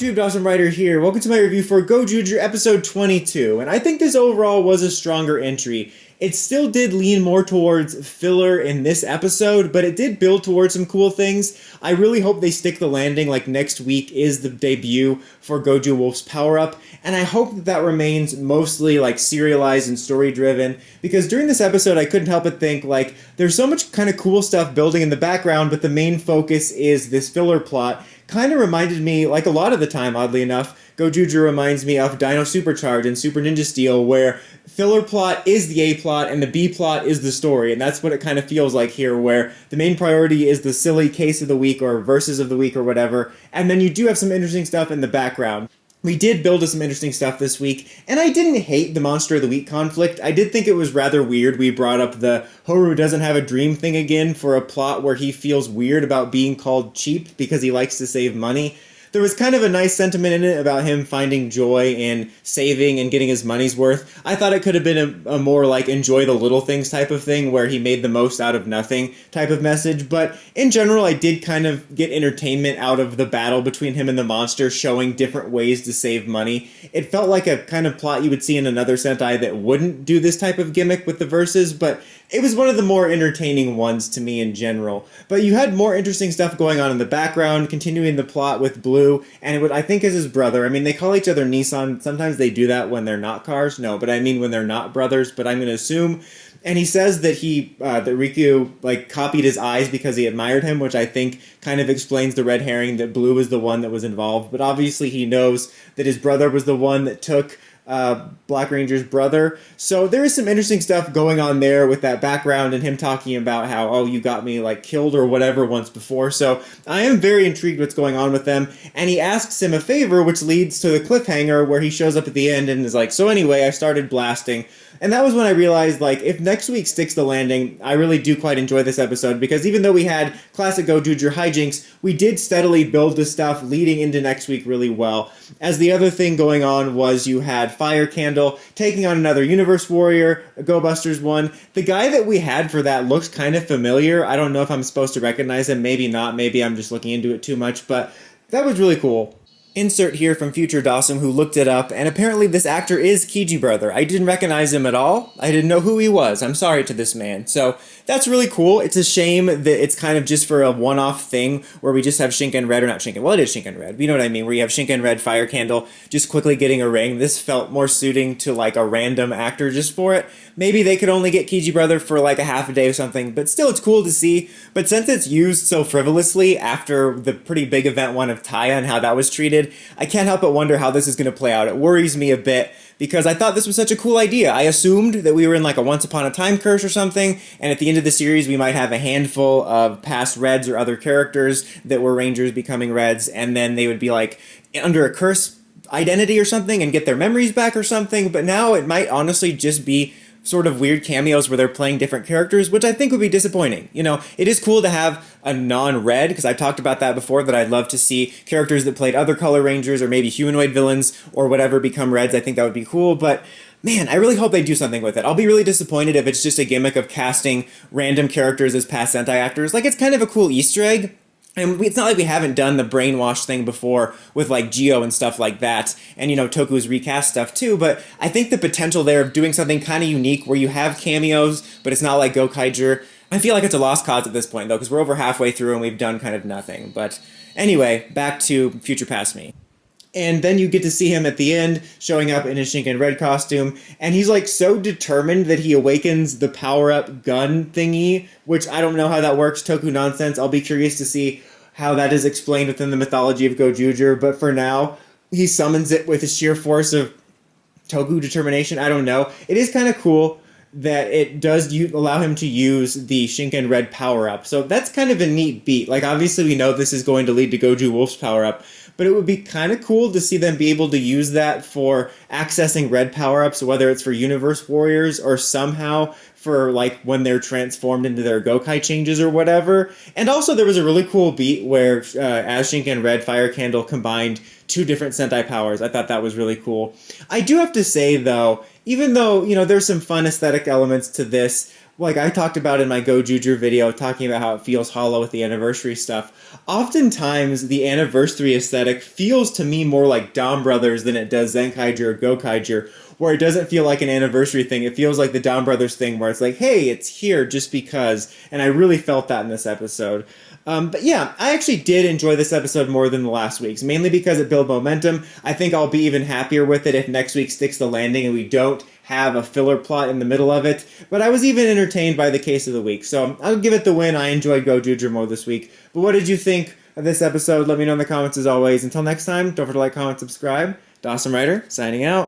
YouTube? Dawson Writer here. Welcome to my review for Gozyuger episode 22, and I think this overall was a stronger entry. It still did lean more towards filler in this episode, but it did build towards some cool things. I really hope they stick the landing, like next week is the debut for Goju Wolf's power-up, and I hope that that remains mostly like serialized and story-driven, because during this episode I couldn't help but think, like, there's so much kind of cool stuff building in the background, but the main focus is this filler plot. Kind of reminded me, like a lot of the time, oddly enough, Gozyuger reminds me of Dino Supercharge and Super Ninja Steel, where filler plot is the A plot and the B plot is the story, and that's what it kind of feels like here, where the main priority is the silly case of the week or verses of the week or whatever, and then you do have some interesting stuff in the background. We did build to some interesting stuff this week, and I didn't hate the Monster of the Week conflict. I did think it was rather weird we brought up the Horu doesn't have a dream thing again for a plot where he feels weird about being called cheap because he likes to save money. There was kind of a nice sentiment in it about him finding joy in saving and getting his money's worth. I thought it could have been a more like enjoy the little things type of thing where he made the most out of nothing type of message. But in general, I did kind of get entertainment out of the battle between him and the monster showing different ways to save money. It felt like a kind of plot you would see in another Sentai that wouldn't do this type of gimmick with the verses, but it was one of the more entertaining ones to me in general. But you had more interesting stuff going on in the background, continuing the plot with Blue, and what I think is his brother. I mean, they call each other Nissan. Sometimes they do that when they're not cars. No, but I mean when they're not brothers, but I'm going to assume. And he says that that Riku, like, copied his eyes because he admired him, which I think kind of explains the red herring that Blue was the one that was involved. But obviously he knows that his brother was the one that took Black Ranger's brother. So there is some interesting stuff going on there with that background and him talking about how, oh, you got me like killed or whatever once before. So I am very intrigued what's going on with them. And he asks him a favor, which leads to the cliffhanger where he shows up at the end and is like, so anyway, I started blasting. And that was when I realized, like, if next week sticks the landing, I really do quite enjoy this episode, because even though we had classic Gozyuger hijinks, we did steadily build the stuff leading into next week really well. As the other thing going on was you had Fire Candle taking on another Universe Warrior, a Go Busters one. The guy that we had for that looks kind of familiar. I don't know if I'm supposed to recognize him, maybe not, maybe I'm just looking into it too much, but that was really cool. Insert here from Future Dawson, who looked it up, and apparently this actor is Kiji brother. I didn't recognize him at all. I didn't know who he was. I'm sorry to this man. So that's really cool. It's a shame that it's kind of just for a one-off thing where we just have Shinken Red, or not Shinken, well, it is Shinken Red. You know what I mean, where you have Shinken Red, Fire Candle, just quickly getting a ring. This felt more suiting to like a random actor just for it. Maybe they could only get Kiji brother for like a half a day or something, but still it's cool to see. But since it's used so frivolously after the pretty big event one of Taya and how that was treated, I can't help but wonder how this is going to play out. It worries me a bit because I thought this was such a cool idea. I assumed that we were in like a Once Upon a Time curse or something, and at the end of the series we might have a handful of past Reds or other characters that were Rangers becoming Reds, and then they would be like under a curse identity or something and get their memories back or something. But now it might honestly just be sort of weird cameos where they're playing different characters, which I think would be disappointing. You know, it is cool to have a non-red, because I've talked about that before, that I'd love to see characters that played other color rangers or maybe humanoid villains or whatever become Reds. I think that would be cool, but man, I really hope they do something with it. I'll be really disappointed if it's just a gimmick of casting random characters as past Sentai actors. Like, it's kind of a cool Easter egg. And it's not like we haven't done the brainwash thing before with like Geo and stuff like that, and you know, Toku's recast stuff too, but I think the potential there of doing something kind of unique where you have cameos, but it's not like Gokaiger, I feel like it's a lost cause at this point though, because we're over halfway through and we've done kind of nothing. But anyway, back to Future Past Me. And then you get to see him at the end, showing up in his Shinken Red costume, and he's like so determined that he awakens the power-up gun thingy, which I don't know how that works, Toku nonsense. I'll be curious to see how that is explained within the mythology of Gozyuger, but for now, he summons it with the sheer force of Toku determination. I don't know. It is kind of cool that it does allow him to use the Shinken Red power-up, so that's kind of a neat beat. Like, obviously we know this is going to lead to Goju Wolf's power-up, but it would be kind of cool to see them be able to use that for accessing red power-ups, whether it's for Universe Warriors or somehow for like when they're transformed into their Gokai changes or whatever. And also there was a really cool beat where as Shinken Red, Fire Candle combined two different Sentai powers. I thought that was really cool. I do have to say though, even though, you know, there's some fun aesthetic elements to this, like I talked about in my Gojuger video, talking about how it feels hollow with the anniversary stuff. Oftentimes, the anniversary aesthetic feels to me more like Dom Brothers than it does Zenkaiger or Gokaiger, where it doesn't feel like an anniversary thing. It feels like the Dom Brothers thing, where it's like, hey, it's here just because. And I really felt that in this episode. But yeah, I actually did enjoy this episode more than the last week's, mainly because it built momentum. I think I'll be even happier with it if next week sticks the landing and we don't have a filler plot in the middle of it. But I was even entertained by the case of the week, so I'll give it the win. I enjoyed Gojuger more this week. But what did you think of this episode? Let me know in the comments as always. Until next time, don't forget to like, comment, subscribe. Dawson Ryder, signing out.